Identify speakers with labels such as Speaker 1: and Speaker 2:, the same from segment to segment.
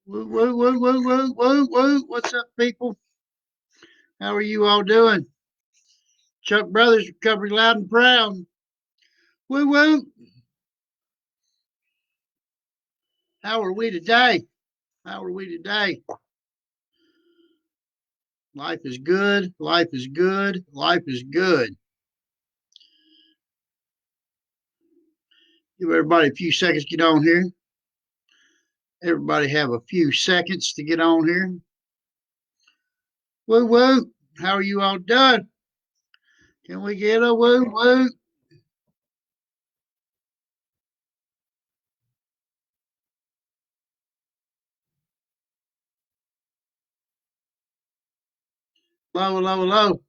Speaker 1: Woo, woo, woo, woo, woo, woo, woo. What's up, people? How are you all doing? Chuck Brothers Recovery Loud and Proud. Woo, woo. How are we today? How are we today? Life is good. Life is good. Life is good. Give everybody a few seconds to get on here. Everybody have a few seconds to get on here. Woo, woo. How are you all doing? Can we get a woo, woo? Hello, hello, hello.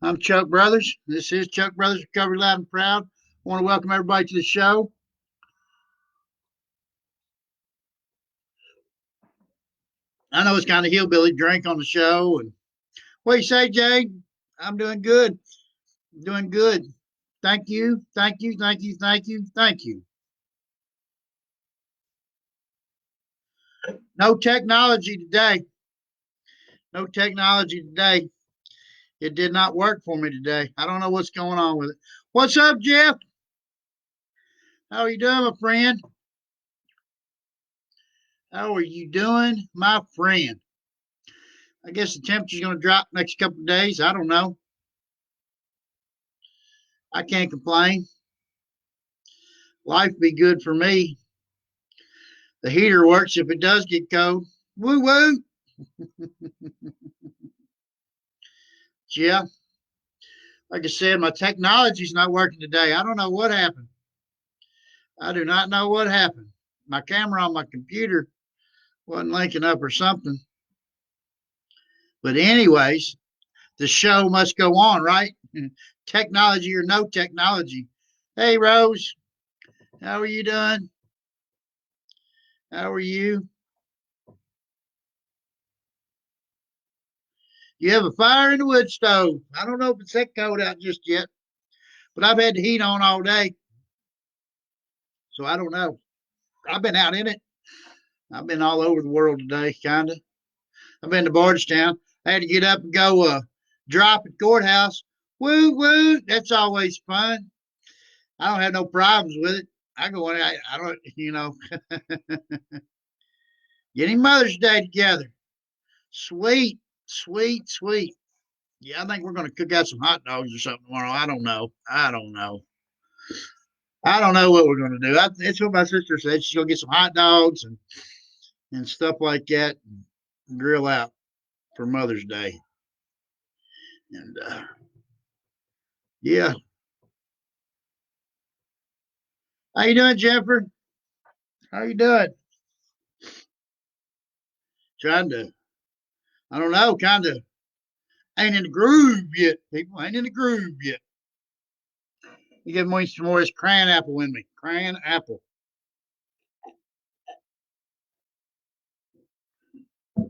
Speaker 1: I'm Chuck Brothers. This is Chuck Brothers Recovery Loud and Proud. I want to welcome everybody to the show. I know it's kind of hillbilly drink on the show. And what you say, Jay? I'm doing good. Doing good. Thank you. Thank you. Thank you. Thank you. Thank you. No technology today. No technology today. It did not work for me today. I don't know what's going on with it. What's up, Jeff? How are you doing, my friend? How are you doing, my friend? I guess the temperature's going to drop next couple of days. I don't know. I can't complain. Life be good for me. The heater works if it does get cold. Woo woo. Yeah. Like I said, my technology's not working today. I don't know what happened. I do not know what happened. My camera on my computer wasn't linking up or something. But anyways, the show must go on, right? Technology or no technology. Hey Rose, how are you doing? How are you? You have a fire in the wood stove. I don't know if it's that cold out just yet, but I've had the heat on all day. So I don't know. I've been out in it. I've been all over the world today, kind of. I've been to Bardstown. I had to get up and go drop at courthouse. Woo woo! That's always fun. I don't have no problems with it. I go in. I don't. Getting Mother's Day together. Sweet, sweet, sweet. Yeah, I think we're gonna cook out some hot dogs or something tomorrow. I don't know. I don't know. I don't know what we're gonna do. It's what my sister said. She's gonna get some hot dogs and stuff like that, and grill out for Mother's Day. And yeah, how you doing, Jennifer? How you doing? Trying to, I don't know, kind of ain't in the groove yet. People ain't in the groove yet. You get me some more of this crayon apple in me. Crayon apple.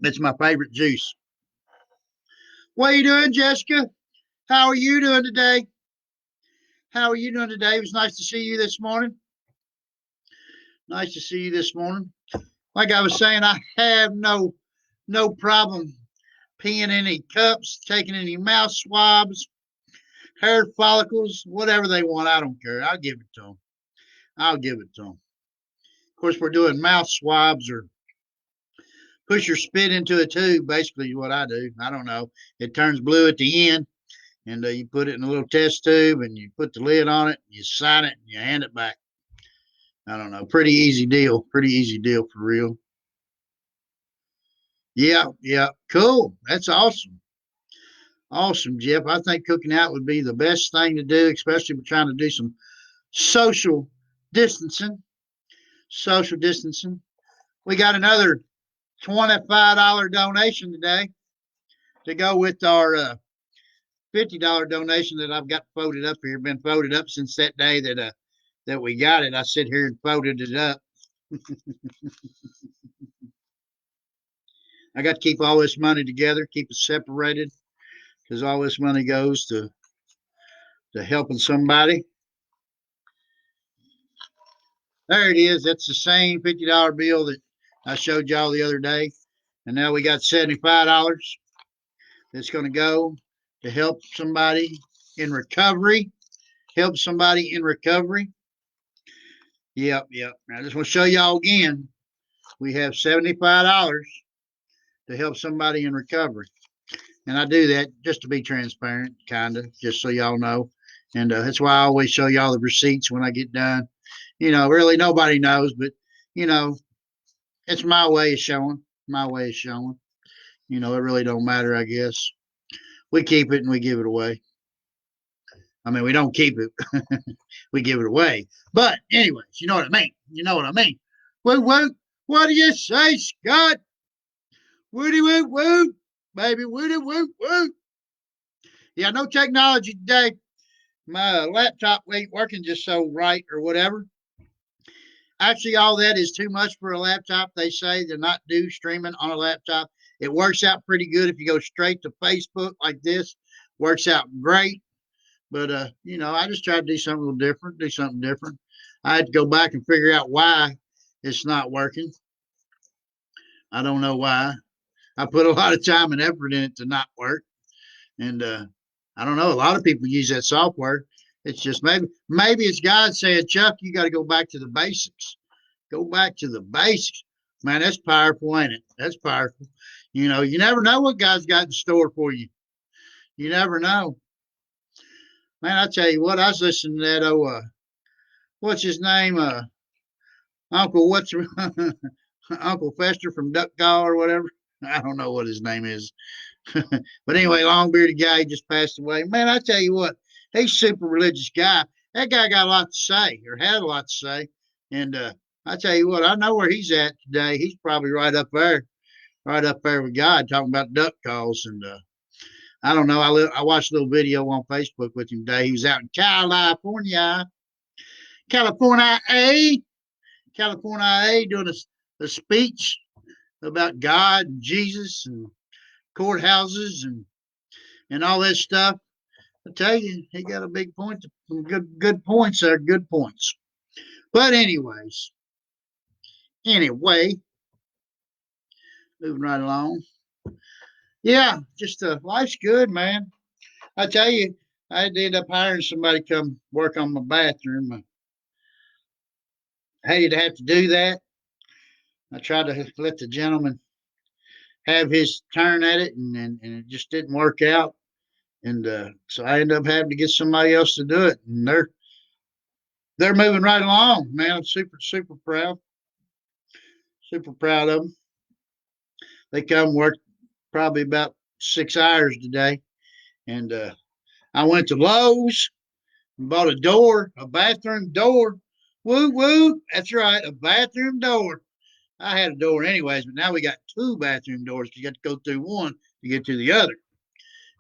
Speaker 1: That's my favorite juice. What are you doing, Jessica? How are you doing today? How are you doing today? It was nice to see you this morning. Nice to see you this morning. Like I was saying, I have no problem peeing any cups, taking any mouth swabs, hair follicles, whatever they want. I don't care. I'll give it to them. I'll give it to them. Of course, we're doing mouth swabs or push your spit into a tube, basically, is what I do. I don't know. It turns blue at the end, and you put it in a little test tube, and you put the lid on it, you sign it, and you hand it back. I don't know. Pretty easy deal. Pretty easy deal for real. Yeah, yeah. Cool. That's awesome. Awesome, Jeff. I think cooking out would be the best thing to do, especially if we're trying to do some social distancing. Social distancing. We got another $25 donation today to go with our $50 donation that I've got folded up here. Been folded up since that day that we got it. I sit here and folded it up. I got to keep all this money together, keep it separated, because all this money goes to helping somebody. There it is. That's the same $50 bill that I showed y'all the other day. And now we got $75 that's going to go to help somebody in recovery. Help somebody in recovery. Yep. I just want to show y'all again. We have $75 to help somebody in recovery. And I do that just to be transparent, kind of, just so y'all know. And that's why I always show y'all the receipts when I get done. Really nobody knows, but, it's my way of showing. My way of showing. It really don't matter, I guess. We keep it and we give it away. I mean, we don't keep it. We give it away. But anyways, you know what I mean. You know what I mean. What do you say, Scott? Woody woot woot. Baby, woody woot woot. Yeah, no technology today. My laptop ain't working just so right or whatever. Actually, all that is too much for a laptop. They say to not do streaming on a laptop. It works out pretty good if you go straight to Facebook like this. Works out great. But I just tried to do something a little different, do something different. I had to go back and figure out why it's not working. I don't know why. I put a lot of time and effort in it to not work. And I don't know. A lot of people use that software. It's just maybe it's God saying, Chuck, you got to go back to the basics. Go back to the basics. Man, that's powerful, ain't it? That's powerful. You never know what God's got in store for you. You never know. Man, I tell you what, I was listening to that, what's his name? Uncle, Uncle Fester from Duck Call or whatever. I don't know what his name is. But anyway, long bearded guy, he just passed away. Man, I tell you what, he's a super religious guy. That guy got a lot to say, or had a lot to say. And I tell you what, I know where he's at today. He's probably right up there with God, talking about duck calls. And I don't know. I watched a little video on Facebook with him today. He was out in California, doing a speech about God and Jesus and courthouses and all that stuff. I tell you, he got a big point. Some good points there. Good points. But anyway, moving right along. Yeah, just life's good, man. I tell you, I ended up hiring somebody to come work on my bathroom. I hated to have to do that. I tried to let the gentleman have his turn at it, and it just didn't work out. And so I ended up having to get somebody else to do it. And they're moving right along, man. I'm super proud. Super proud of them. They come work probably about 6 hours today. And I went to Lowe's and bought a bathroom door. Woo woo. That's right, a bathroom door. I had a door anyways, but now we got two bathroom doors. You got to go through one to get to the other.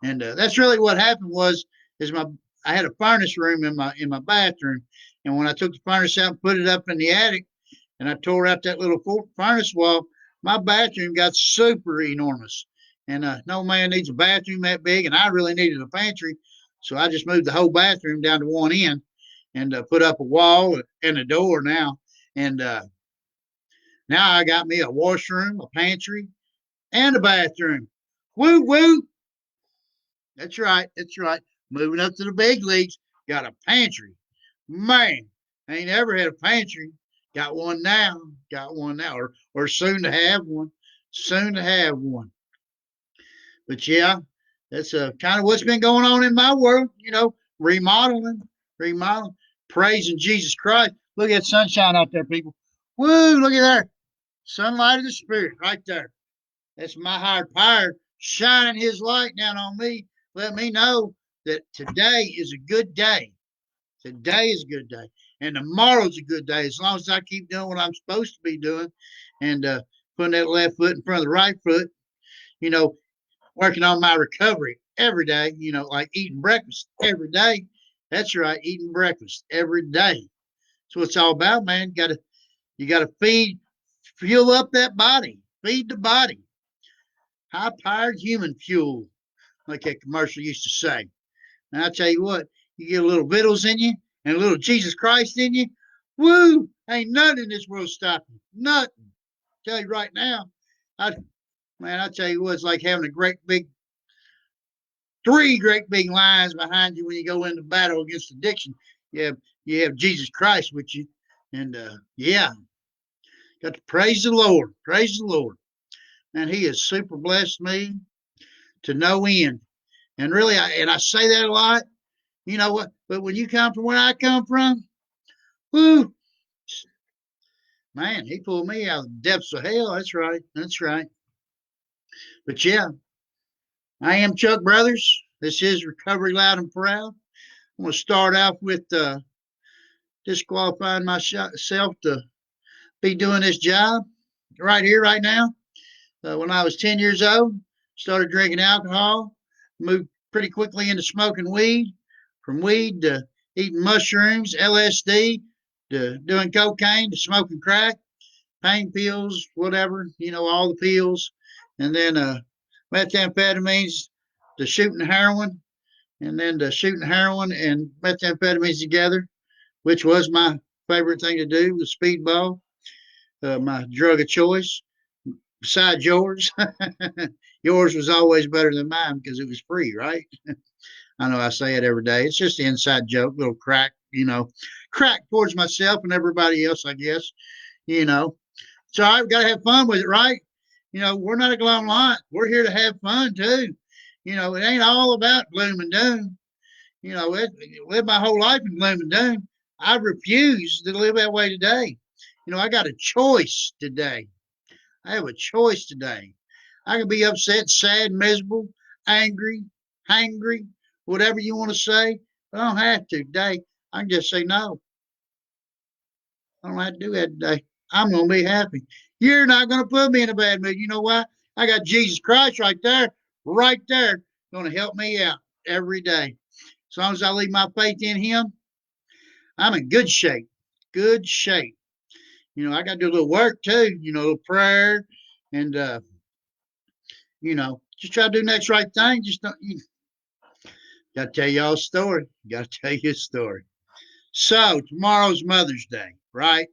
Speaker 1: And that's really what happened is I had a furnace room in my bathroom, and when I took the furnace out and put it up in the attic, and I tore out that little furnace wall, my bathroom got super enormous. And no man needs a bathroom that big, and I really needed a pantry, so I just moved the whole bathroom down to one end and put up a wall and a door now. And now I got me a washroom, a pantry, and a bathroom. Woo woo! That's right. That's right. Moving up to the big leagues, got a pantry. Man, I ain't ever had a pantry. Got one now. Or soon to have one. Soon to have one. But yeah, that's kind of what's been going on in my world. Remodeling, praising Jesus Christ. Look at that sunshine out there, people. Woo! Look at there. Sunlight of the Spirit right there. That's my higher power shining His light down on me. Let me know that today is a good day. Today is a good day. And tomorrow's a good day as long as I keep doing what I'm supposed to be doing and putting that left foot in front of the right foot, working on my recovery every day, like eating breakfast every day. That's right, eating breakfast every day. That's what it's all about, man. You gotta fuel up that body, feed the body. High powered human fuel, like that commercial used to say. And I tell you what, you get a little vittles in you and a little Jesus Christ in you. Woo! Ain't nothing in this world stopping. Nothing. tell you right now, I tell you what, it's like having three great big lions behind you when you go into battle against addiction. You have Jesus Christ with you, and yeah, got to praise the Lord, praise the Lord. And He has super blessed me to no end. And really, I say that a lot. You know what? But when you come from where I come from, whoo, man, He pulled me out of the depths of hell. That's right, that's right. But yeah, I am Chuck Brothers. This is Recovery Loud and Proud. I'm going to start off with disqualifying myself to be doing this job right here, right now. When I was 10 years old, started drinking alcohol, moved pretty quickly into smoking weed, from weed to eating mushrooms, LSD, to doing cocaine, to smoking crack, pain pills, whatever, all the pills, and then methamphetamines, to shooting heroin, and then to shooting heroin and methamphetamines together, which was my favorite thing to do, the speedball, my drug of choice. Besides yours, yours was always better than mine because it was free, right? I know I say it every day. It's just an inside joke, little crack towards myself and everybody else, I guess. You know, so I've got to have fun with it, right? We're not a glum lot. We're here to have fun too. It ain't all about gloom and doom. Live my whole life in gloom and doom. I refuse to live that way today. I got a choice today. I have a choice today. I can be upset, sad, miserable, angry, hangry, whatever you want to say, but I don't have to today. I can just say no. I don't have to do that today. I'm going to be happy. You're not going to put me in a bad mood. You know why? I got Jesus Christ right there, going to help me out every day. As long as I leave my faith in Him, I'm in good shape. Good shape. I got to do a little work too, a little prayer and, just try to do the next right thing. Just don't, got to tell y'all a story. Got to tell you a story. So, tomorrow's Mother's Day, right?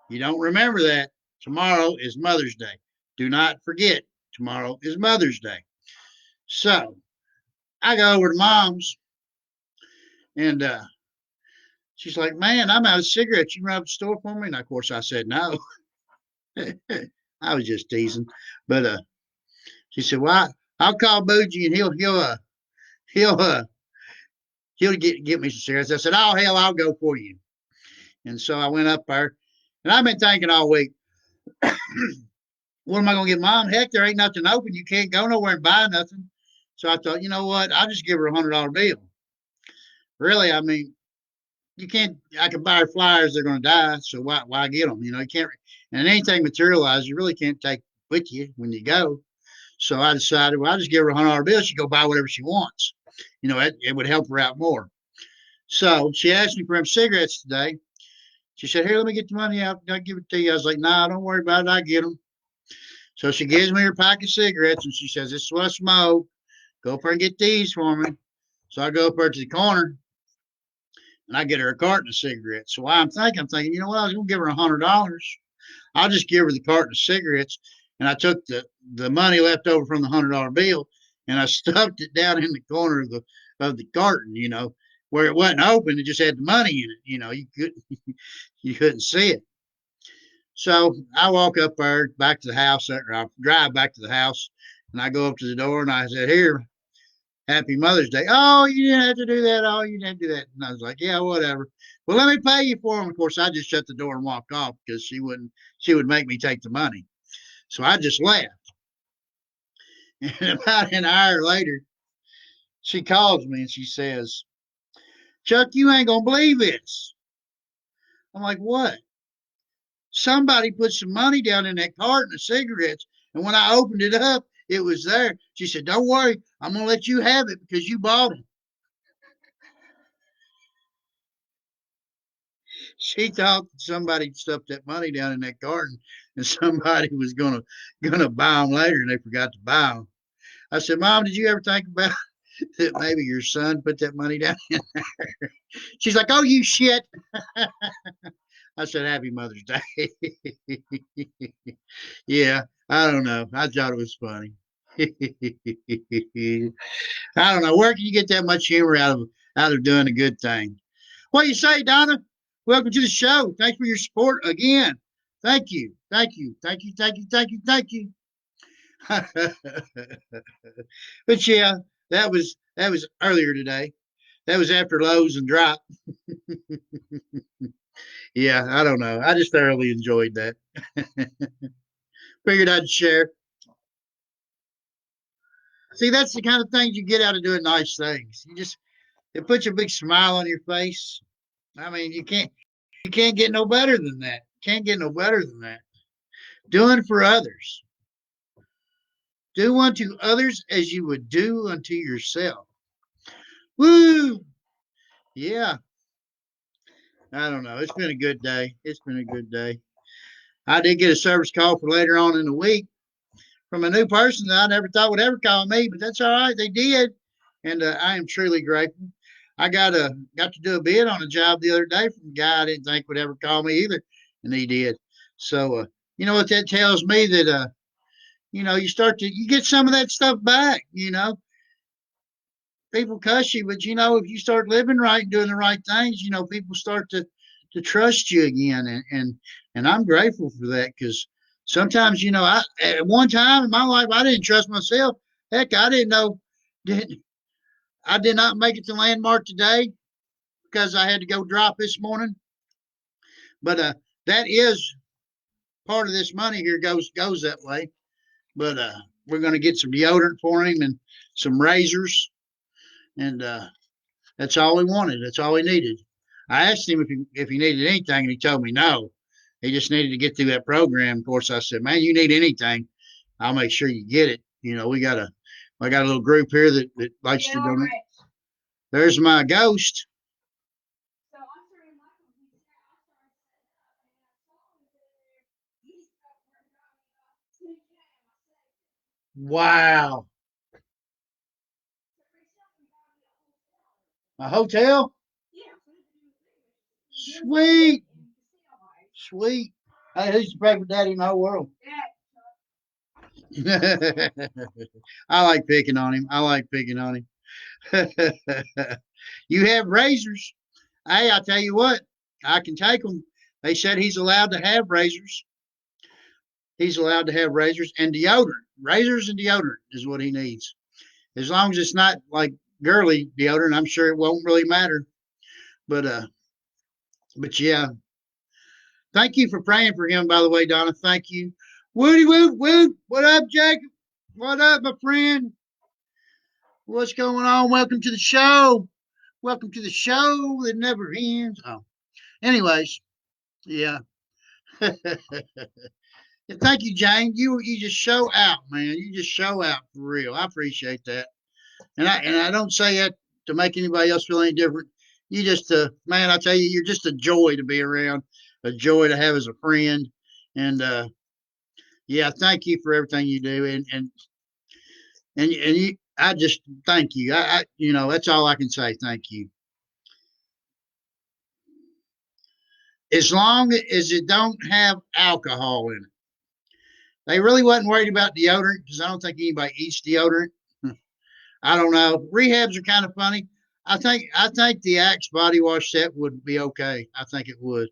Speaker 1: You don't remember that. Tomorrow is Mother's Day. Do not forget, tomorrow is Mother's Day. So, I go over to Mom's and she's like, man, I'm out of cigarettes. You run up the store for me? And of course, I said no. I was just teasing. But she said, well, I'll call Bougie and he'll get me some cigarettes. I said, oh, hell, I'll go for you. And so I went up there, and I've been thinking all week, what am I going to get Mom? Heck, there ain't nothing open. You can't go nowhere and buy nothing. So I thought, you know what? I'll just give her $100 bill. Really, I mean, you can't. I can buy her flyers. They're going to die. So why get them? You can't. And anything materialized, you really can't take with you when you go. So I decided, well, I'll just give her $100 bill. She can go buy whatever she wants. It would help her out more. So she asked me for them cigarettes today. She said, here, let me get the money out. I'll give it to you. I was like, nah, don't worry about it. I get them. So she gives me her pack of cigarettes and she says, this is what I smoke. Go up there and get these for me. So I go up there to the corner and I get her a carton of cigarettes. So I'm thinking, you know what? I was going to give her $100. I'll just give her the carton of cigarettes. And I took the money left over from the $100 bill and I stuffed it down in the corner of the carton, where it wasn't open. It just had the money in it. You couldn't see it. So I walk up there back to the house, or I drive back to the house, and I go up to the door and I said, here, happy Mother's Day. Oh, you didn't have to do that. Oh, you didn't do that. And I was like, yeah, whatever. Well, let me pay you for them. Of course, I just shut the door and walked off because she would make me take the money. So I just left. And about an hour later, she calls me and she says, Chuck, you ain't going to believe this. I'm like, what? Somebody put some money down in that carton of cigarettes. And when I opened it up, it was there. She said, don't worry. I'm going to let you have it because you bought them. She thought somebody stuffed that money down in that carton and somebody was gonna buy them later and they forgot to buy them. I said, Mom, did you ever think about that maybe your son put that money down in there? She's like, oh, you shit. I said, Happy Mother's Day. Yeah, I don't know. I thought it was funny. I don't know. Where can you get that much humor out of doing a good thing? What do you say, Donna? Welcome to the show. Thanks for your support again. Thank you. Thank you. Thank you. Thank you. Thank you. Thank you. But yeah, that was earlier today. That was after Lowe's and Drop. Yeah, I don't know. I just thoroughly enjoyed that. Figured I'd share. See, that's the kind of things you get out of doing nice things. It puts a big smile on your face. I mean, you can't get no better than that. Can't get no better than that. Doing for others. Do unto others as you would do unto yourself. Woo! Yeah. I don't know. It's been a good day. It's been a good day. I did get a service call for later on in the week from a new person that I never thought would ever call me, but that's all right. They did, and I am truly grateful. I got to do a bid on a job the other day from a guy I didn't think would ever call me either, and he did. So you know what that tells me, that you get some of that stuff back. People cuss you, but if you start living right and doing the right things, people start to trust you again, and I'm grateful for that, because sometimes I at one time in my life I didn't trust myself. Heck, I didn't know. I did not make it to Landmark today because I had to go drop this morning, but that is part of this money here goes that way. But we're going to get some deodorant for him and some razors, and that's all we wanted. That's all we needed. I asked him if he needed anything, and he told me no. He just needed to get through that program. Of course, I said, "Man, you need anything, I'll make sure you get it." I got a little group here that likes to donate. There's my ghost. Wow, a hotel. Sweet, sweet. Hey, who's your favorite daddy in the whole world? I like picking on him. I like picking on him. You have razors. Hey, I tell you what, I can take them. They said he's allowed to have razors. He's allowed to have razors and deodorant. Razors and deodorant is what he needs. As long as it's not like girly deodorant, I'm sure it won't really matter. But yeah. Thank you for praying for him, by the way, Donna. Thank you. Woody Woot Woot. What up, Jacob? What up, my friend? What's going on? Welcome to the show. Welcome to the show that never ends. Oh, anyways, yeah. Thank you, Jane. You just show out, man. You just show out for real. I appreciate that, and I don't say that to make anybody else feel any different. You just, man, I tell you, you're just a joy to be around, a joy to have as a friend, and yeah, thank you for everything you do, and you, I just thank you. That's all I can say. Thank you. As long as it don't have alcohol in it. They really wasn't worried about deodorant because I don't think anybody eats deodorant. I don't know. Rehabs are kind of funny. I think the Axe body wash set would be okay. I think it would.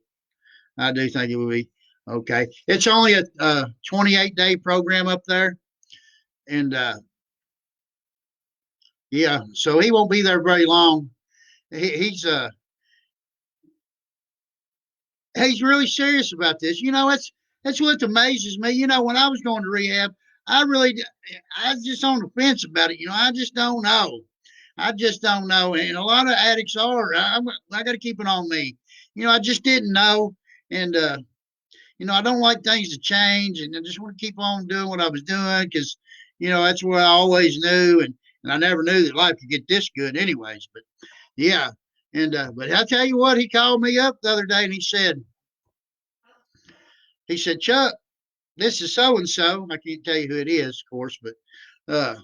Speaker 1: I do think it would be okay. It's only a 28-day program up there, and yeah, so he won't be there very long. He's he's really serious about this. That's what amazes me. When I was going to rehab, I was just on the fence about it. I just don't know. I just don't know. And a lot of addicts are. I got to keep it on me. I just didn't know. And, I don't like things to change. And I just want to keep on doing what I was doing because, that's what I always knew. And I never knew that life could get this good, anyways. But yeah. And, but I tell you what, he called me up the other day and he said, Chuck, this is so and so. I can't tell you who it is, of course, but uh,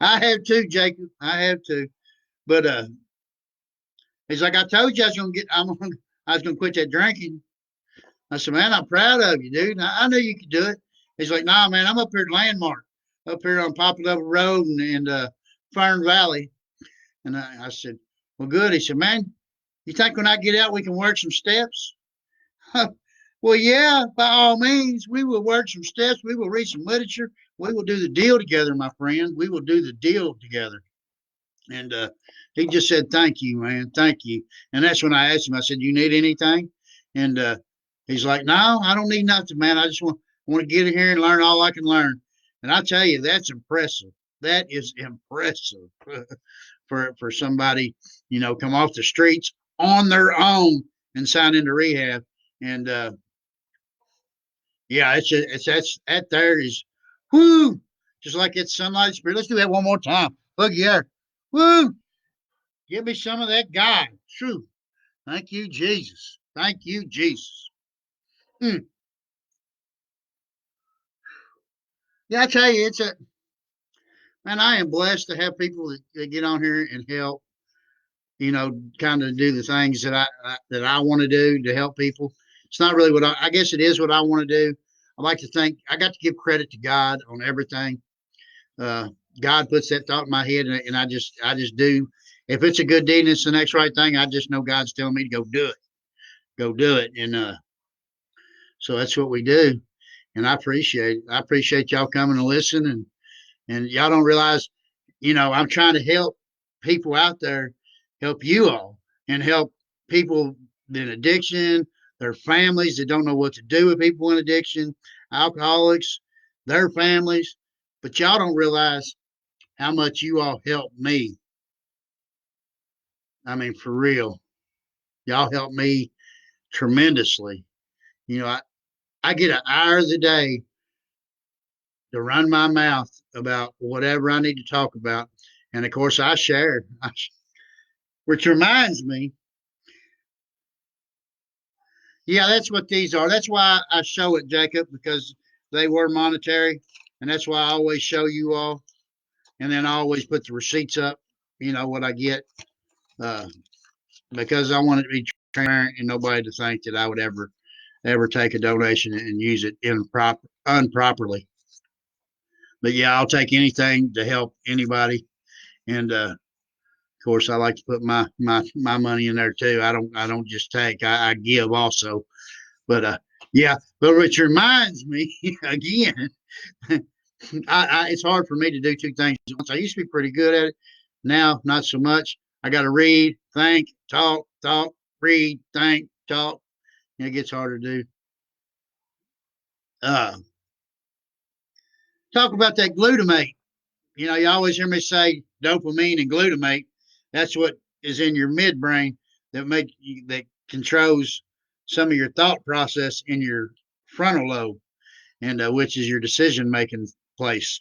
Speaker 1: I have too, Jacob. I have too. But he's like, I told you I was gonna get. I was going to quit that drinking. I said, man, I'm proud of you, dude. I knew you could do it. He's like, nah, man, I'm up here at Landmark, up here on Poplar Level Road and Fern Valley. And I said, well, good. He said, man, you think when I get out, we can work some steps? Well, yeah, by all means, we will work some steps. We will read some literature. We will do the deal together, my friend. We will do the deal together. And he just said, thank you, man. Thank you. And that's when I asked him, I said, you need anything? And he's like, no, I don't need nothing, man. I just want to get in here and learn all I can learn. And I tell you, that's impressive. That is impressive for somebody, come off the streets on their own and sign into rehab. And yeah, that there is, whoo, just like it's sunlight spirit. Let's do that one more time. Look here, woo, give me some of that God. True. Thank you, Jesus. Thank you, Jesus. Mm. Yeah, I tell you, man, I am blessed to have people that get on here and help, kind of do the things that I want to do to help people. It's not really I guess it is what I want to do. I like to think I got to give credit to God on everything. Uh, God puts that thought in my head, and I just do. If it's a good deed and it's the next right thing, I just know God's telling me to go do it. Go do it, and so that's what we do. And I appreciate it. I appreciate y'all coming to listen, and y'all don't realize, I'm trying to help people out there, help you all, and help people in addiction, their families that don't know what to do with people in addiction, alcoholics, their families. But y'all don't realize how much you all help me. I mean, for real, y'all help me tremendously. I get an hour of the day to run my mouth about whatever I need to talk about. And of course, I share, which reminds me, yeah, that's what these are. That's why I show it, Jacob, because they were monetary. And that's why I always show you all. And then I always put the receipts up, what I get, uh, because I want it to be transparent and nobody to think that I would ever take a donation and use it improperly. But yeah, I'll take anything to help anybody. And of course, I like to put my money in there too. I don't just take. I give also. But yeah. But which reminds me again, it's hard for me to do two things at once. I used to be pretty good at it. Now, not so much. I got to read, think, talk, read, think, talk. It gets harder to do. Uh, Talk about that glutamate. You always hear me say dopamine and glutamate. That's what is in your midbrain that controls some of your thought process in your frontal lobe, and which is your decision making place.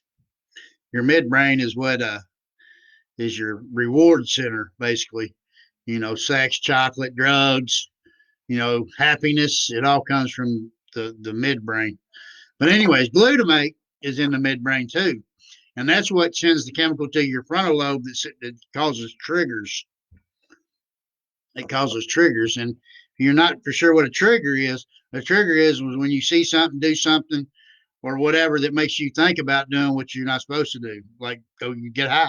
Speaker 1: Your midbrain is what is your reward center, basically. Sex, chocolate, drugs, happiness. It all comes from the midbrain. But anyways, glutamate is in the midbrain too. And that's what sends the chemical to your frontal lobe that causes triggers. It causes triggers. And if you're not for sure what a trigger is when you see something, do something, or whatever that makes you think about doing what you're not supposed to do, like go you get high.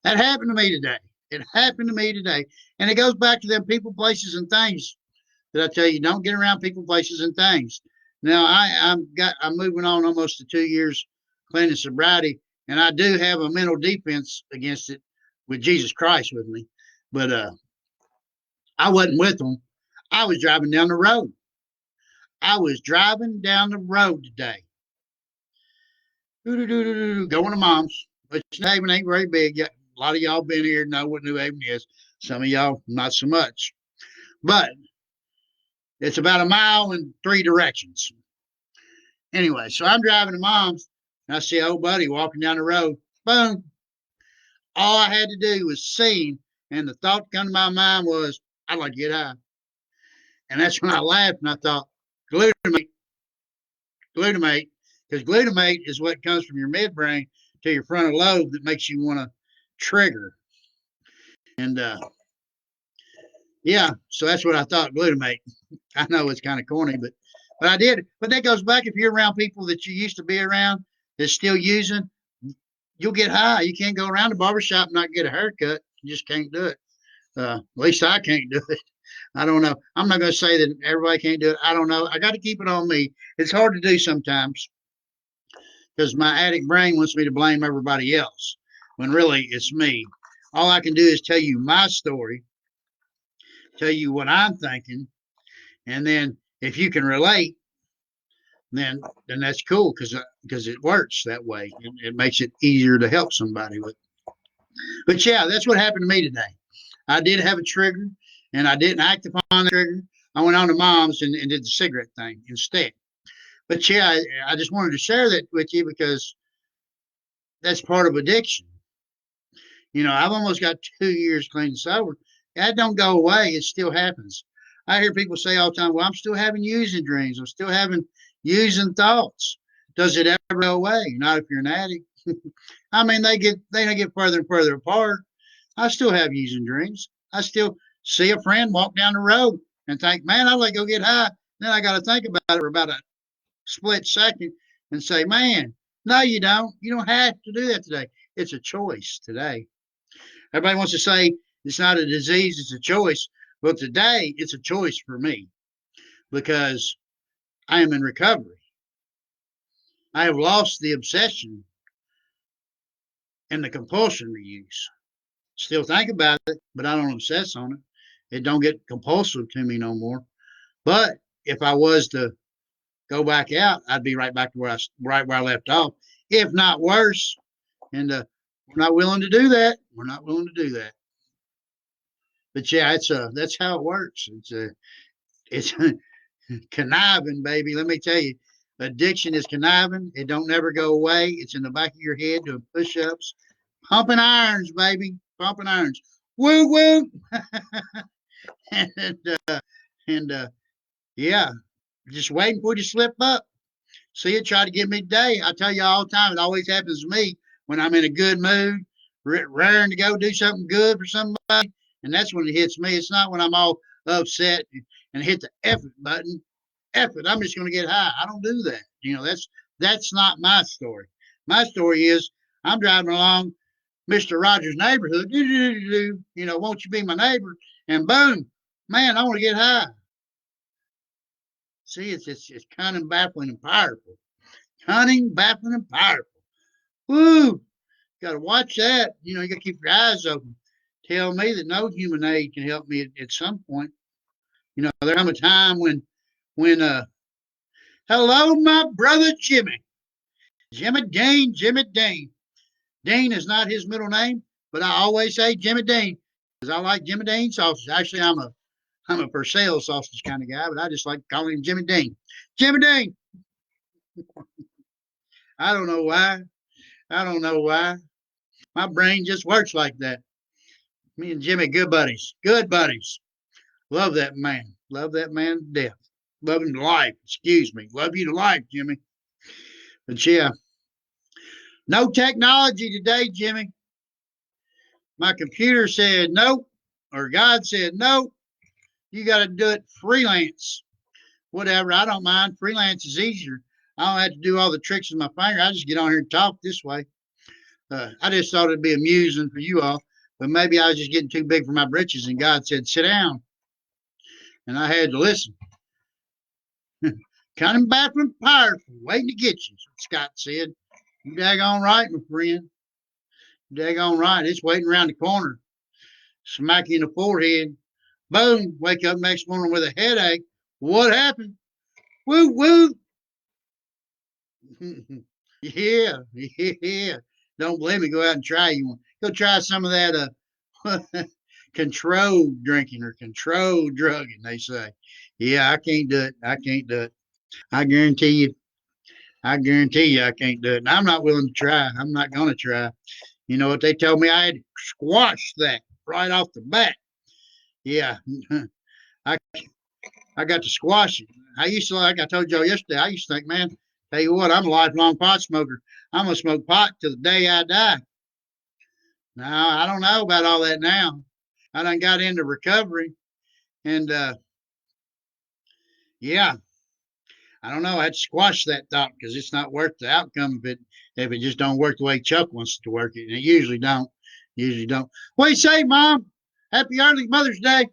Speaker 1: That happened to me today. It happened to me today. And it goes back to them people, places, and things that I tell you, don't get around people, places, and things. Now I'm moving on almost to 2 years clean and sobriety, and I do have a mental defense against it with Jesus Christ with me. But I wasn't with them. I was driving down the road. I was driving down the road today. Going to Mom's, which New Haven ain't very big. A lot of y'all been here know what New Haven is. Some of y'all not so much. But it's about a mile in three directions. Anyway, so I'm driving to Mom's, and I see old buddy walking down the road. Boom. All I had to do was see, and the thought come to my mind was, I'd like to get high. And that's when I laughed and I thought, glutamate, because glutamate is what comes from your midbrain to your frontal lobe that makes you want to trigger. And Yeah, so that's what I thought, glutamate. I know it's kind of corny, but I did. But that goes back, if you're around people that you used to be around that's still using, you'll get high. You can't go around the barbershop and not get a haircut. You just can't do it. At least I can't do it. I don't know. I'm not going to say that everybody can't do it. I don't know. I got to keep it on me. It's hard to do sometimes because my addict brain wants me to blame everybody else when really it's me. All I can do is tell you my story, tell you what I'm thinking, and then if you can relate, then that's cool because it works that way. It makes it easier to help somebody with. But yeah, that's what happened to me today. I did have a trigger, and I didn't act upon the trigger. I went on to mom's and did the cigarette thing instead. But yeah, I just wanted to share that with you because that's part of addiction. I've almost got 2 years clean and sober. That don't go away. It still happens. I hear people say all the time, well, I'm still having using dreams. I'm still having using thoughts. Does it ever go away? Not if you're an addict. I mean, they get further and further apart. I still have using dreams. I still see a friend walk down the road and think, man, I'd like to go get high. Then I got to think about it for about a split second and say, man, no, you don't. You don't have to do that today. It's a choice today. Everybody wants to say it's not a disease, it's a choice. Well, today it's a choice for me because I am in recovery. I have lost the obsession and the compulsion to use. Still think about it, but I don't obsess on it. It don't get compulsive to me no more. But if I was to go back out, I'd be right back to right where I left off, if not worse. And we're not willing to do that. We're not willing to do that. But yeah, that's how it works. It's conniving, baby. Let me tell you, addiction is conniving. It don't never go away. It's in the back of your head doing push-ups, pumping irons, baby, pumping irons. Woo woo. and and yeah, just waiting for you to slip up. See it try to get me today. I tell you all the time, it always happens to me when I'm in a good mood, raring to go do something good for somebody, and that's when it hits me. It's not when I'm all upset and hit the effort button. Effort, I'm just going to get high. I don't do that. That's not my story. My story is I'm driving along Mr. Rogers' neighborhood. Won't you be my neighbor? And boom, man, I want to get high. See, it's cunning, baffling, and powerful. Cunning, baffling, and powerful. Woo! Got to watch that. You got to keep your eyes open. Tell me that no human aid can help me at some point. There come a time when hello, my brother Jimmy. Jimmy Dean, Jimmy Dean. Dean is not his middle name, but I always say Jimmy Dean because I like Jimmy Dean sausage. Actually, I'm a Purcell sausage kind of guy, but I just like calling him Jimmy Dean. Jimmy Dean. I don't know why. I don't know why. My brain just works like that. Me and Jimmy, good buddies. Good buddies. Love that man. Love that man to death. Love him to life. Excuse me. Love you to life, Jimmy. But yeah, no technology today, Jimmy. My computer said nope, or God said nope. You got to do it freelance. Whatever. I don't mind. Freelance is easier. I don't have to do all the tricks with my finger. I just get on here and talk this way. I just thought it'd be amusing for you all, but maybe I was just getting too big for my britches, and God said, sit down. And I had to listen. Coming back from powerful, waiting to get you, Scott said. You daggone right, my friend. You daggone right. It's waiting around the corner. Smack you in the forehead. Boom. Wake up next morning with a headache. What happened? Woo, woo. Yeah, yeah. Don't believe me. Go out and try you one. Go try some of that controlled drinking or controlled drugging, they say. Yeah, I can't do it. I can't do it. I guarantee you. I guarantee you I can't do it. And I'm not willing to try. I'm not going to try. You know what they told me? I had to squash that right off the bat. Yeah, I I got to squash it. I used to, like I told y'all yesterday, I used to think, man, tell you what, I'm a lifelong pot smoker. I'm going to smoke pot till the day I die. Now, I don't know about all that now. I done got into recovery, And yeah, I don't know. I had to squash that thought because it's not worth the outcome if it just don't work the way Chuck wants it to work it. And it usually don't. Usually don't. What do you say, Mom? Happy early Mother's Day.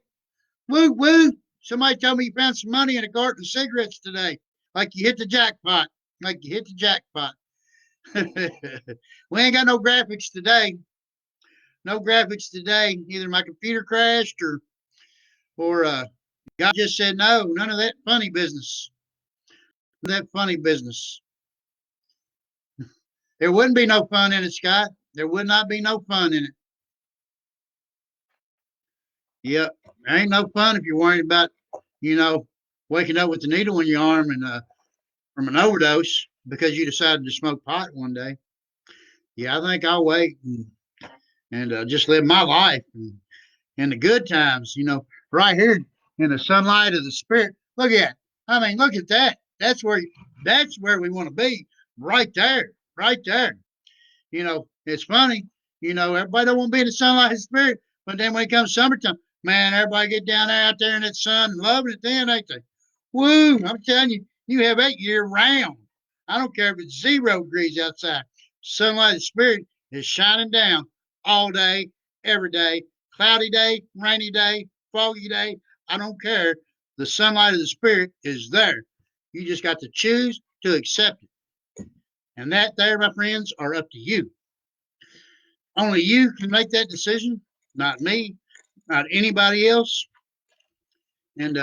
Speaker 1: Woo woo. Somebody told me you found some money in a carton of cigarettes today. Like you hit the jackpot. Like you hit the jackpot. We ain't got no graphics today. No graphics today. Either my computer crashed or God just said no, none of that funny business. That funny business. There wouldn't be no fun in it, Scott. There would not be no fun in it. Yep. There ain't no fun if you're worried about, you know, waking up with the needle in your arm and from an overdose because you decided to smoke pot one day. Yeah, I think I'll wait and just live my life and the good times, right here in the sunlight of the spirit. Look at, I mean, look at that. That's where we want to be, right there, right there. It's funny. Everybody don't want to be in the sunlight of the spirit, but then when it comes summertime, man, everybody get down there out there in that sun and loving it then, ain't they? Woo! I'm telling you, you have that year round. I don't care if it's 0 degrees outside. Sunlight of the spirit is shining down all day, every day, cloudy day, rainy day, foggy day. I don't care. The sunlight of the spirit is there. You just got to choose to accept it. And that there, my friends, are up to you. Only you can make that decision, not me, not anybody else. And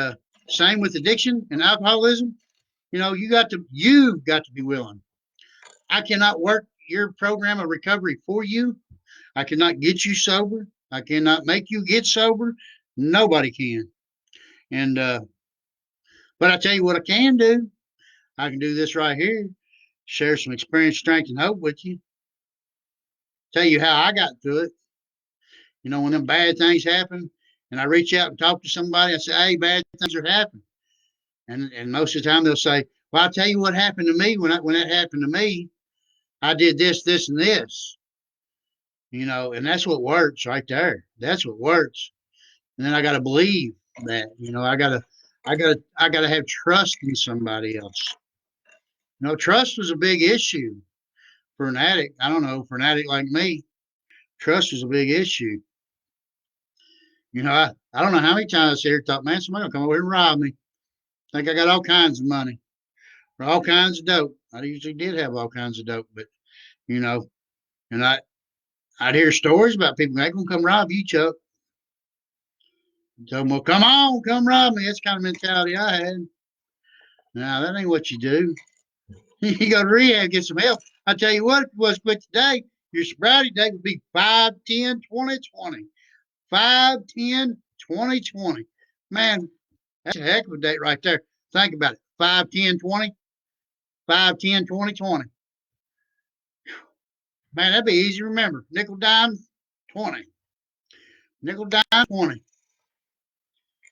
Speaker 1: same with addiction and alcoholism. You've got to be willing. I cannot work your program of recovery for you. I cannot get you sober. I cannot make you get sober. Nobody can. And but I tell you what I can do. I can do this right here. Share some experience, strength, and hope with you. Tell you how I got through it. When them bad things happen, and I reach out and talk to somebody, I say, "Hey, bad things are happening," and most of the time they'll say, "Well, I'll tell you what happened to me when that happened to me. I did this, this, and this." And that's what works right there. That's what works. And then I got to believe that. I gotta have trust in somebody else. Trust was a big issue for an addict. I don't know, for an addict like me, trust was a big issue. I don't know how many times I sit here and thought, man, somebody gonna come over here and rob me. Think I got all kinds of money for all kinds of dope. I usually did have all kinds of dope, but you know, and I'd hear stories about people that gonna come rob you, Chuck. So, well, come on, come rob me. That's the kind of mentality I had. Now that ain't what you do. You go to rehab, get some help. I tell you what, if it was quit today, your sobriety date would be 5/10/2020. 5/10/2020. Man, that's a heck of a date right there. Think about it. 5/10/20. 5/10/2020. Man, that'd be easy to remember. Nickel, dime, 20. Nickel, dime, 20.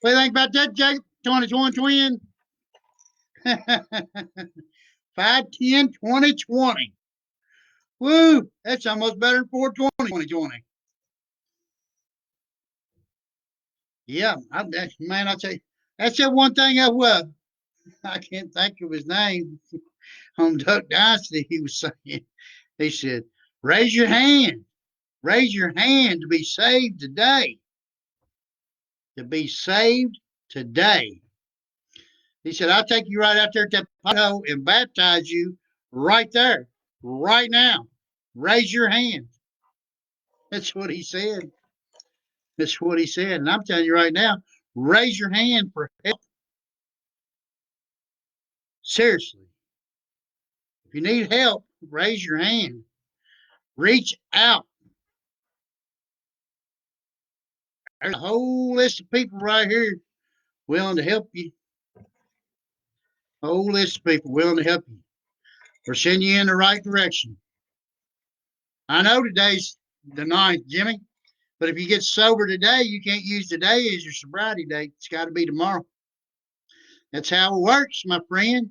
Speaker 1: What do you think about that, Jacob? 2020 twin. 5/10/2020. Woo! That's almost better than 4/20/2020. Yeah, man, I tell you, that's the one thing I can't think of his name. On Duck Dynasty, he was saying, he said, raise your hand. Raise your hand to be saved today. To be saved today. He said, I'll take you right out there to that pothole and baptize you right there, right now. Raise your hand. That's what he said. That's what he said. And I'm telling you right now, raise your hand for help. Seriously. If you need help, raise your hand. Reach out. There's a whole list of people right here willing to help you. A whole list of people willing to help you or send you in the right direction. I know today's the 9th, Jimmy, but if you get sober today, you can't use today as your sobriety date. It's got to be tomorrow. That's how it works, my friend.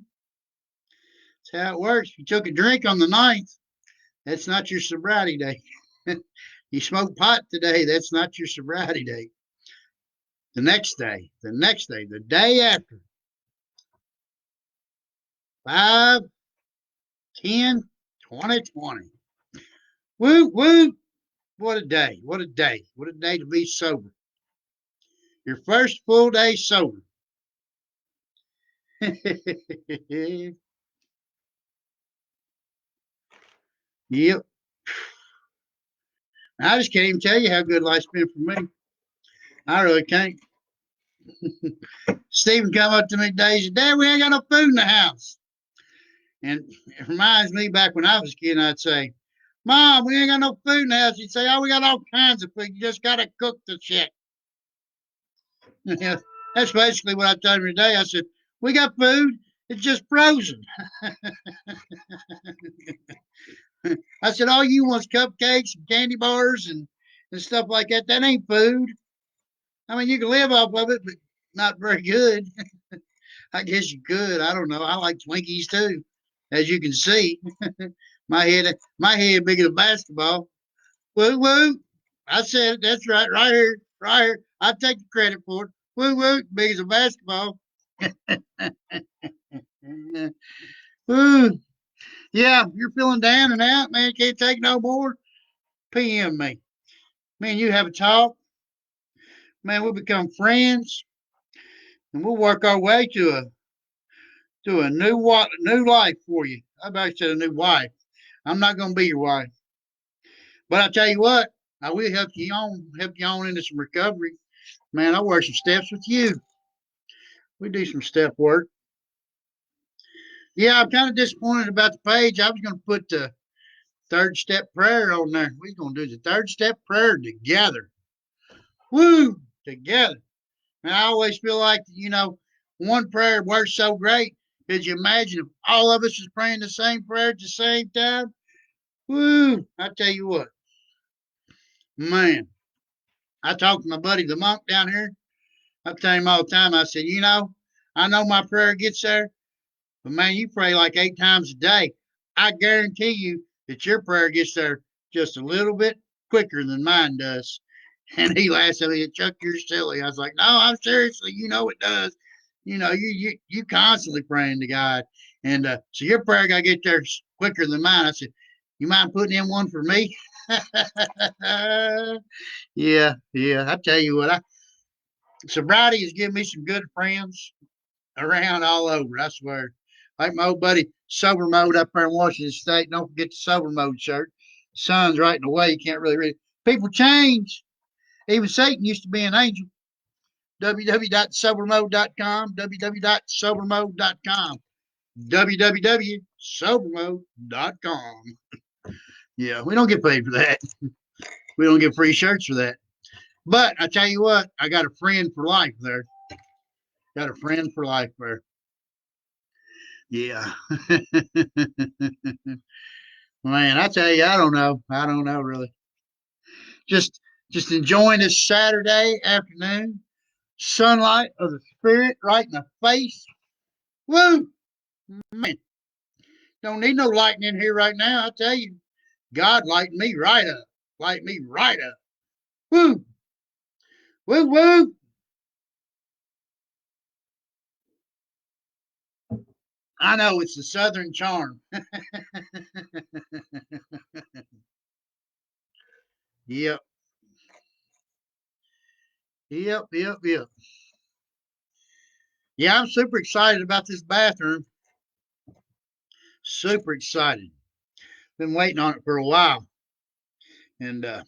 Speaker 1: That's how it works. If you took a drink on the 9th, that's not your sobriety date. You smoked pot today, that's not your sobriety date. The next day, the day after, 5/10/2020. Woo, woo. What a day. What a day. What a day to be sober. Your first full day sober. Yep. I just can't even tell you how good life's been for me. I really can't. Stephen come up to me today. He said, Dad, we ain't got no food in the house. And it reminds me back when I was a kid, I'd say, Mom, we ain't got no food in the house. He'd say, Oh, we got all kinds of food. You just got to cook the shit. That's basically what I told him today. I said, We got food. It's just frozen. I said, All you want is cupcakes and candy bars and stuff like that. That ain't food. I mean, you can live off of it, but not very good. I guess you could. I don't know. I like Twinkies too, as you can see. my head big as a basketball. Woo woo. I said it. That's right. Right here. Right here. I take the credit for it. Woo woo. Big as a basketball. Woo. Yeah, you're feeling down and out, man. Can't take no more. PM me. Man, you have a talk. Man, we'll become friends and we'll work our way to a new life for you. I about said a new wife. I'm not gonna be your wife. But I tell you what, I will help you on into some recovery. Man, I'll work some steps with you. We do some step work. Yeah, I'm kind of disappointed about the page. I was gonna put the third step prayer on there. We're gonna do the third step prayer together. Woo! Together. And I always feel like, one prayer works so great. Could you imagine if all of us was praying the same prayer at the same time? Woo! I tell you what, man. I talked to my buddy the monk down here. I tell him all the time. I said, I know my prayer gets there, but man, you pray like 8 times a day. I guarantee you that your prayer gets there just a little bit quicker than mine does. And he laughed at me, Chuck, you're silly. I was like, no, I'm seriously, it does. You constantly praying to God. And so your prayer got to get there quicker than mine. I said, you mind putting in one for me? Yeah. I tell you what, sobriety has given me some good friends around all over. I swear. Like my old buddy Sober Mode up there in Washington State. Don't forget the Sober Mode shirt. Sun's right in the way. You can't really read it. People change. Even Satan used to be an angel. www.sobermode.com. www.sobermode.com. www.sobermode.com. Yeah, we don't get paid for that. We don't get free shirts for that. But I tell you what, I got a friend for life there. Got a friend for life there. Yeah. Man, I tell you, I don't know. I don't know really. Just just enjoying this Saturday afternoon. Sunlight of the spirit right in the face. Woo! Man, don't need no lighting in here right now. I tell you, God lighten me right up. Light me right up. Woo! Woo woo! I know it's the Southern charm. Yep. Yep. Yeah, I'm super excited about this bathroom. Super excited. Been waiting on it for a while. And it's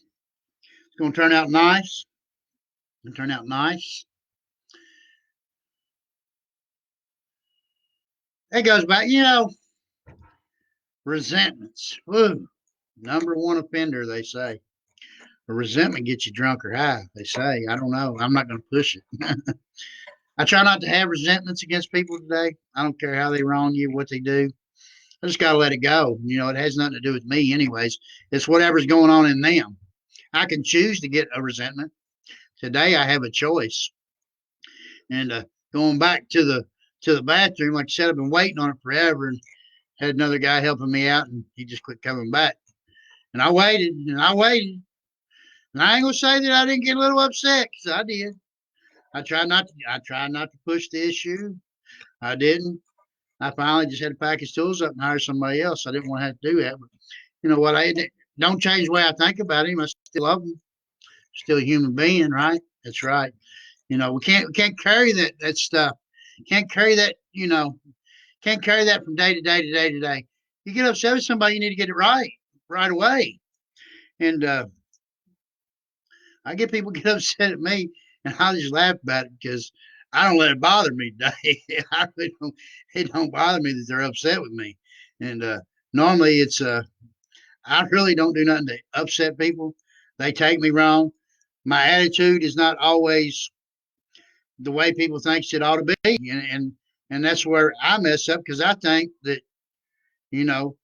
Speaker 1: going to turn out nice. It'll turn out nice. It goes back, resentments. Woo. Number one offender, they say. A resentment gets you drunk or high, they say. I don't know. I'm not going to push it. I try not to have resentments against people today. I don't care how they wrong you, what they do. I just got to let it go. It has nothing to do with me, anyways. It's whatever's going on in them. I can choose to get a resentment. Today, I have a choice. And going back to the bathroom, like I said, I've been waiting on it forever, and had another guy helping me out, and he just quit coming back. And I waited, and I waited, and I ain't gonna say that I didn't get a little upset, because I did. I try not to push the issue. I didn't. I finally just had to pack his tools up and hire somebody else. I didn't want to have to do that. But you know what? I don't change the way I think about him. I still love him. Still a human being, right? That's right. You know, we can't carry that stuff. Can't carry that. You know, can't carry that from day to day to day to day. You get upset with somebody, you need to get it right away. And I get people get upset at me, and I just laugh about it because I don't let it bother me today. I really don't. It don't bother me that they're upset with me. And normally it's I really don't do nothing to upset people. They take me wrong. My attitude is not always the way people think it ought to be, and that's where I mess up because I think that you know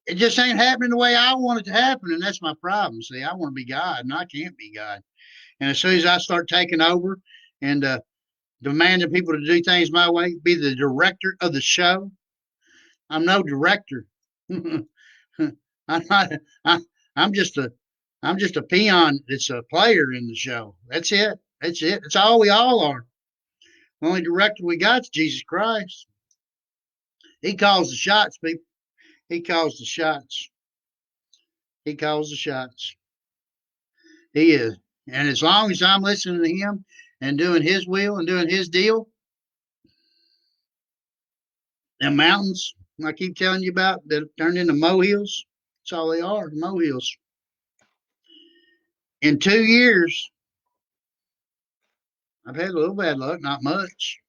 Speaker 1: it just ain't happening the way I want it to happen, and that's my problem. See, I want to be God, and I can't be God. And as soon as I start taking over and demanding people to do things my way, be the director of the show, I'm no director. I'm not. I, I'm just a. I'm just a peon. That's a player in the show. That's it. That's it. That's all we all are. The only director we got is Jesus Christ. He calls the shots, people. He calls the shots. He calls the shots. He is. And as long as I'm listening to him and doing his will and doing his deal, them mountains I keep telling you about that have turned into molehills, that's all they are, molehills. In 2 years, I've had a little bad luck, not much.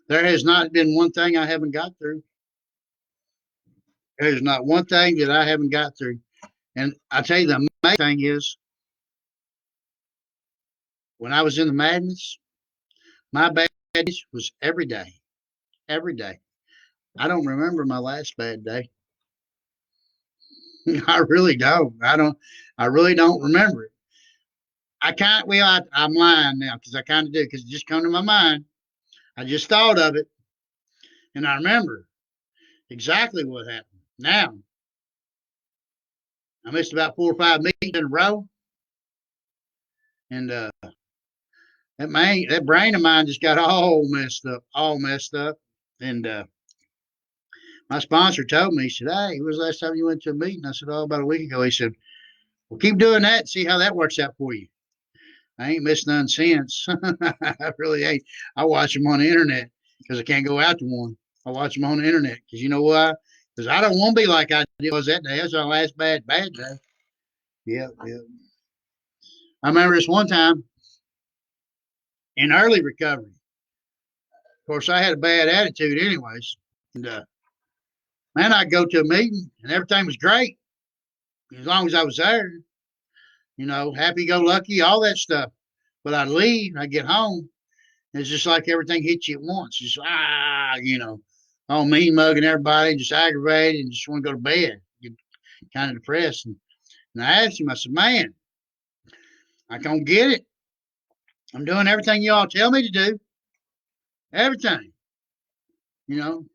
Speaker 1: There has not been one thing I haven't got through. There's not one thing that I haven't got through. And I tell you, the main thing is when I was in the madness, my bad days was every day, every day. I don't remember my last bad day. I really don't. I really don't remember it. I can't, well, I'm lying now because I kind of do because it just come to my mind. I just thought of it and I remember exactly what happened. Now, I missed about 4 or 5 meetings in a row. And that brain of mine just got all messed up, all messed up. And my sponsor told me, he said, "Hey, when was the last time you went to a meeting?" I said, "Oh, about a week ago." He said, "Well, keep doing that and see how that works out for you." I ain't missed none since. I really ain't. I watch them on the internet because I can't go out to one. I watch them on the internet because you know why? Because I don't want to be like I was that day. That's our last bad day. Yeah, yeah. I remember this one time in early recovery. Of course, I had a bad attitude, anyways. And man, I'd go to a meeting and everything was great as long as I was there. You know, happy go lucky, all that stuff. But I'd leave, I'd get home. It's just like everything hits you at once. Just all mean mugging everybody, just aggravated, and just want to go to bed. Get kind of depressed. And I asked him, I said, "Man, I don't get it. I'm doing everything y'all tell me to do. Everything. You know,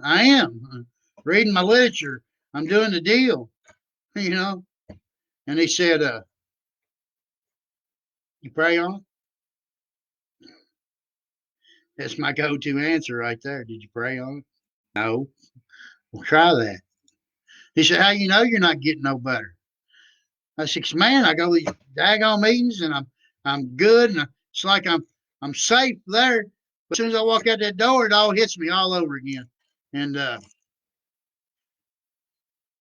Speaker 1: I am reading my literature. I'm doing the deal. You know." And he said, "You pray on it?" That's my go-to answer right there. Did you pray on it? No. Well, try that. He said, "How you know you're not getting no better?" I said, "Man, I go to these daggone meetings and I'm good and it's like I'm safe there. But as soon as I walk out that door, it all hits me all over again." And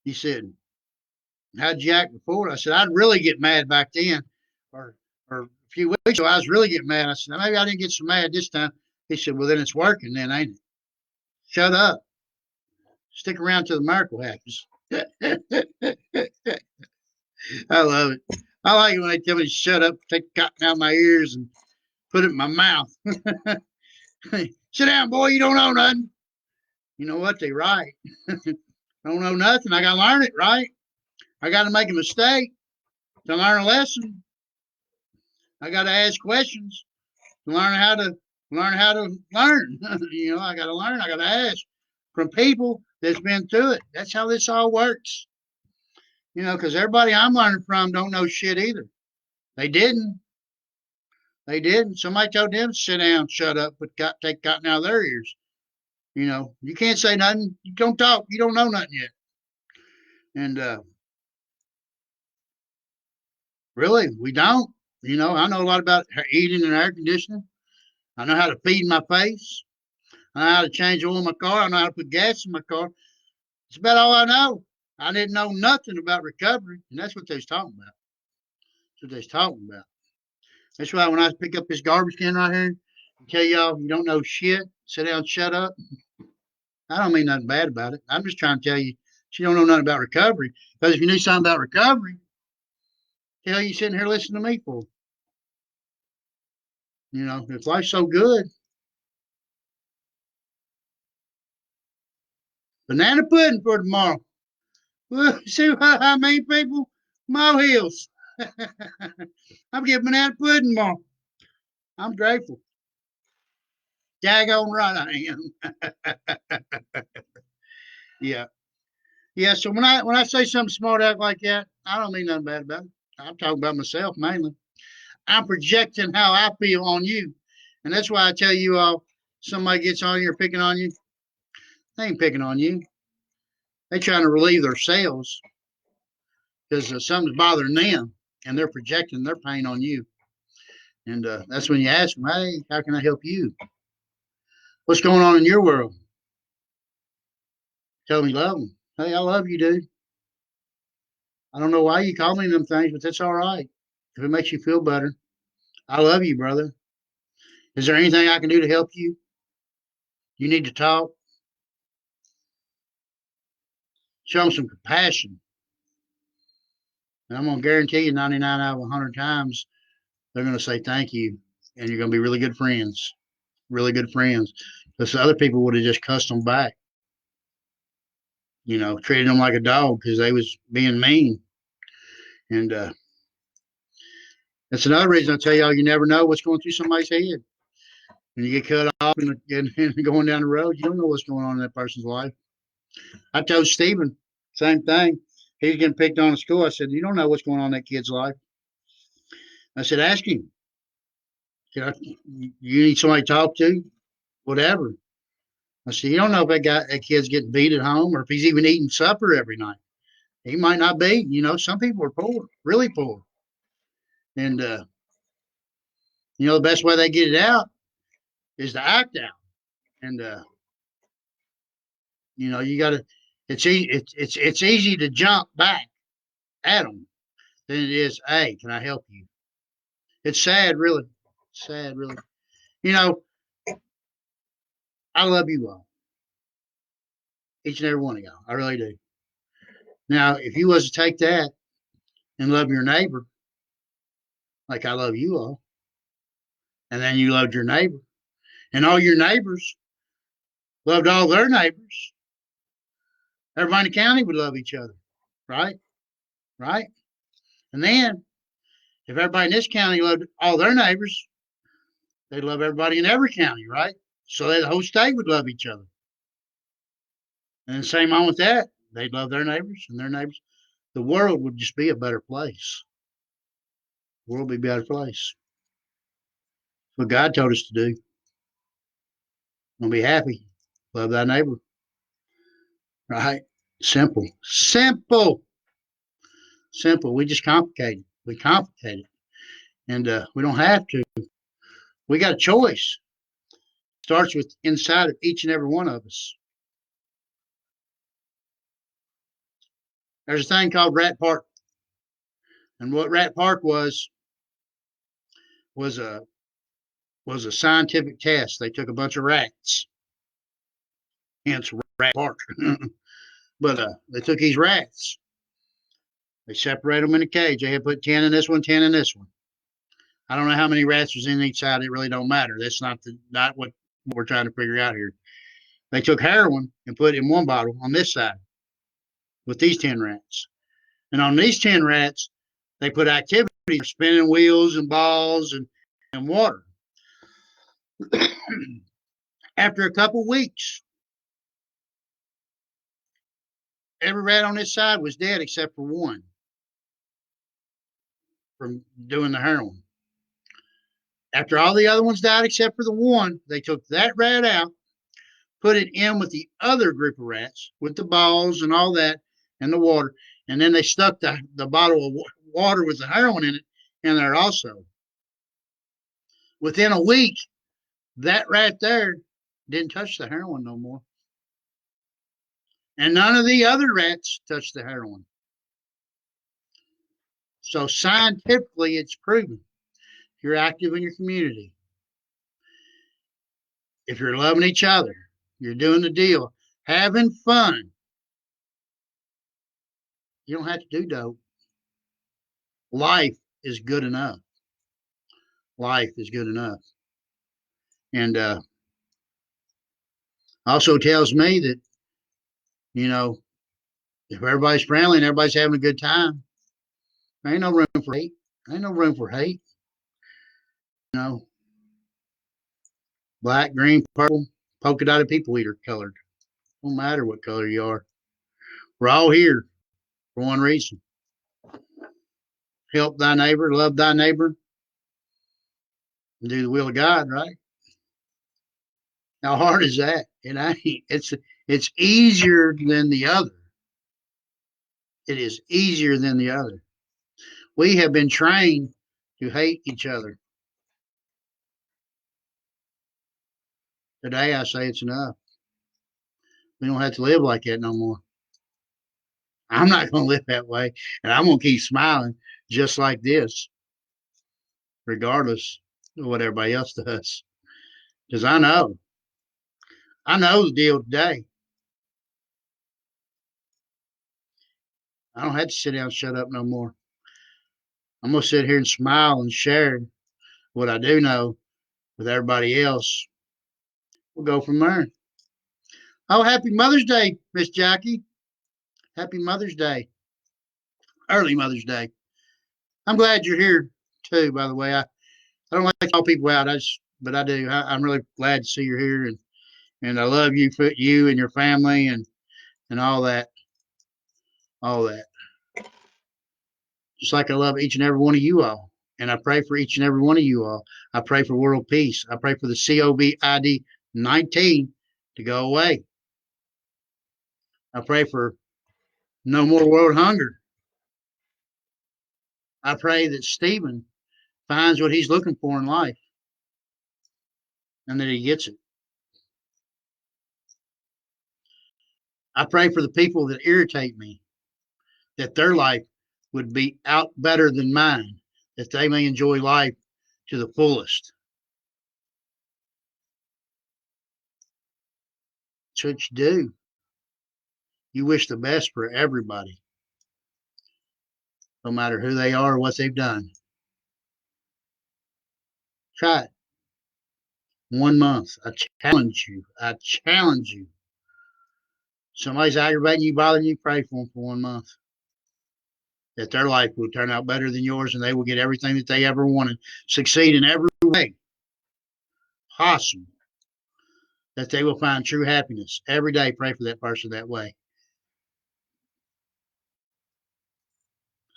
Speaker 1: he said, "How'd you act before?" I said, "I'd really get mad back then, or a few weeks ago, I was really getting mad." I said, "Maybe I didn't get so mad this time." He said, "Well, then it's working, then, ain't it?" Shut up. Stick around till the miracle happens. I love it. I like it when they tell me to shut up, take the cotton out of my ears, and put it in my mouth. Sit down, boy. You don't know nothing. You know what? They right. I don't know nothing. I got to learn it, right? I got to make a mistake to learn a lesson. I got to ask questions to learn. You know, I got to learn. I got to ask from people that's been through it. That's how this all works. You know, because everybody I'm learning from don't know shit either. They didn't. They didn't. Somebody told them to sit down, shut up, take cotton out of their ears. You can't say nothing. You don't talk. You don't know nothing yet. And really, we don't. I know a lot about heating and air conditioning. I know how to feed my face. I know how to change oil in my car. I know how to put gas in my car. It's about all I know. I didn't know nothing about recovery, and that's what they was talking about. That's what they was talking about. That's why when I pick up this garbage can right here and tell y'all you don't know shit, sit down, shut up. I don't mean nothing bad about it. I'm just trying to tell you she don't know nothing about recovery. Because if you knew something about recovery, the hell you sitting here listening to me for? If life's so good, banana pudding for tomorrow. See how many people? Mo Hills. I'm getting banana pudding tomorrow. I'm grateful. Daggone right I am. Yeah. Yeah. So when I say something smart out like that, I don't mean nothing bad about it. I'm talking about myself mainly. I'm projecting how I feel on you. And that's why I tell you all somebody gets on you or picking on you, they ain't picking on you. They trying to relieve themselves because something's bothering them and they're projecting their pain on you. And that's when you ask them, hey, how can I help you? What's going on in your world? Tell them you love them. Hey, I love you, dude. I don't know why you call me them things, but that's all right. If it makes you feel better, I love you, brother. Is there anything I can do to help you? You need to talk. Show them some compassion. And I'm going to guarantee you 99 out of 100 times, they're going to say thank you. And you're going to be really good friends. Really good friends. Because other people would have just cussed them back, treated them like a dog because they was being mean. And that's another reason I tell y'all you never know what's going through somebody's head. When you get cut off and going down the road, you don't know what's going on in that person's life. I told Stephen, same thing. He's getting picked on in school. I said, you don't know what's going on in that kid's life. I said, ask him. You need somebody to talk to? Whatever. I said, you don't know if that kid's getting beat at home or if he's even eating supper every night. He might not be. Some people are poor, really poor. And, the best way they get it out is to act out. And, you got to, it's easy to jump back at them than it is, hey, can I help you? It's sad, really. Sad, really. You know, I love you all, each and every one of y'all. I really do. Now, if you was to take that and love your neighbor like I love you all, and then you loved your neighbor, and all your neighbors loved all their neighbors, everybody in the county would love each other, right? Right? And then if everybody in this county loved all their neighbors, they'd love everybody in every county, right? So the whole state would love each other. And the same on with that. They'd love their neighbors and their neighbors. The world would just be a better place. The world would be a better place. What God told us to do. Gonna be happy. Love thy neighbor. Right? Simple. Simple. Simple. We just complicate it. We complicate it. And we don't have to. We got a choice. Starts with inside of each and every one of us. There's a thing called Rat Park. And what Rat Park was a scientific test. They took a bunch of rats, hence Rat Park. But they took these rats. They separated them in a cage. They had put 10 in this one, 10 in this one. I don't know how many rats was in each side. It really don't matter. That's not what we're trying to figure out here. They took heroin and put it in one bottle on this side with these 10 rats. And on these 10 rats, they put activities, spinning wheels and balls and water. After a couple weeks, every rat on this side was dead except for one from doing the heroin. After all the other ones died except for the one, they took that rat out, put it in with the other group of rats with the balls and all that and the water, and then they stuck the bottle of water with the heroin in it in there also. Within a week, that rat there didn't touch the heroin no more. And none of the other rats touched the heroin. So scientifically, it's proven. If you're active in your community, if you're loving each other, you're doing the deal, having fun, you don't have to do dope. Life is good enough. Life is good enough. And also tells me that, you know, if everybody's friendly and everybody's having a good time, there ain't no room for hate. There ain't no room for hate. You know, black, green, purple, polka dotted people eater colored. Don't matter what color you are. We're all here for one reason. Help thy neighbor, love thy neighbor, and do the will of God, right? How hard is that? It ain't. It's easier than the other. It is easier than the other. We have been trained to hate each other. Today I say it's enough. We don't have to live like that no more. I'm not going to live that way, and I'm going to keep smiling just like this, regardless of what everybody else does. Because I know the deal today. I don't have to sit down and shut up no more. I'm going to sit here and smile and share what I do know with everybody else. We'll go from there. Oh, happy Mother's Day, Miss Jackie. Happy Mother's Day. Early Mother's Day. I'm glad you're here too, by the way. I don't like to call people out, but I do. I'm really glad to see you're here, and I love you, you and your family, and all that. All that. Just like I love each and every one of you all. And I pray for each and every one of you all. I pray for world peace. I pray for the COVID 19 to go away. I pray for no more world hunger. I pray that Stephen finds what he's looking for in life and that he gets it. I pray for the people that irritate me, that their life would be out better than mine, that they may enjoy life to the fullest. That's what you do. You wish the best for everybody, no matter who they are or what they've done. Try it. 1 month. I challenge you. I challenge you. Somebody's aggravating you, bothering you, pray for them for 1 month. That their life will turn out better than yours and they will get everything that they ever wanted. Succeed in every way possible. That they will find true happiness. Every day, pray for that person that way.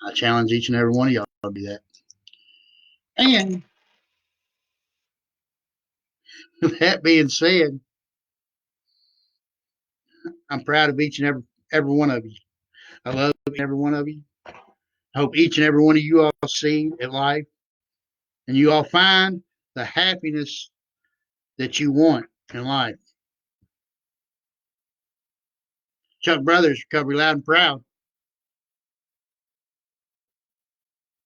Speaker 1: I challenge each and every one of y'all to do that. And with that being said, I'm proud of each and every one of you. I love every one of you. I hope each and every one of you all see in life and you all find the happiness that you want in life. Chuck Brothers, Recovery Loud and Proud.